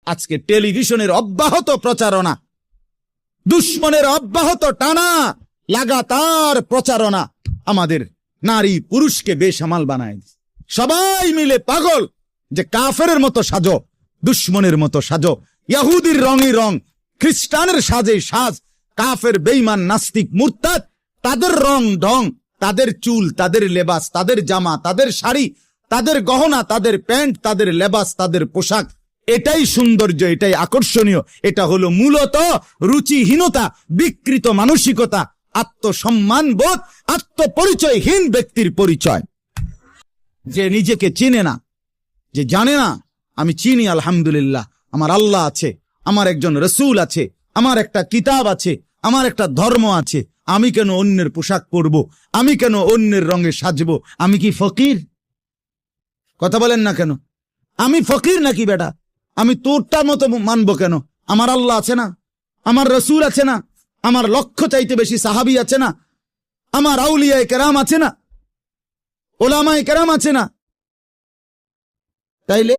আজকে টেলিভিশনের অব্যাহত প্রচারণা, দুশ্মনের অব্যাহত টানা লাগাতার প্রচারণা আমাদের নারী পুরুষকে বেসামাল বানায়। সবাই মিলে পাগল যে কাফেরের মতো সাজো, দুশ্মনের মতো সাজো, ইহুদির রঙই রং, খ্রিস্টানের সাজে সাজ, কাফের বেঈমান নাস্তিক মুরতাদ তাদের রং ঢং, তাদের চুল, তাদের লেবাস, তাদের জামা, তাদের শাড়ি, তাদের গহনা, তাদের প্যান্ট, তাদের লেবাস, তাদের পোশাক, এটাই সৌন্দর্য, এটাই আকর্ষণীয়। এটা হলো মূলত রুচিহীনতা, বিকৃত মানসিকতা, আত্মসম্মান বোধ, আত্মপরিচয়হীন ব্যক্তির পরিচয়। যে নিজেকে চিনে না, যে জানে না আমি চিনি আলহামদুলিল্লাহ, আমার আল্লাহ আছে, আমার একজন রসুল আছে, আমার একটা কিতাব আছে, আমার একটা ধর্ম আছে, আমি কেন অন্যের পোশাক পরবো, আমি কেন অন্যের রঙে সাজবো? আমি কি ফকির? কথা বলেন না কেন? আমি ফকির নাকি বেটা? আমি তোরটার মতো মানবো কেন? আমার আল্লাহ আছে না, আমার রসুল আছে না, আমার লক্ষ চাইতে বেশি সাহাবী আছে না, আমার আউলিয়ায়ে কেরাম আছে না, ওলামায়ে কেরাম আছে না? তাইলে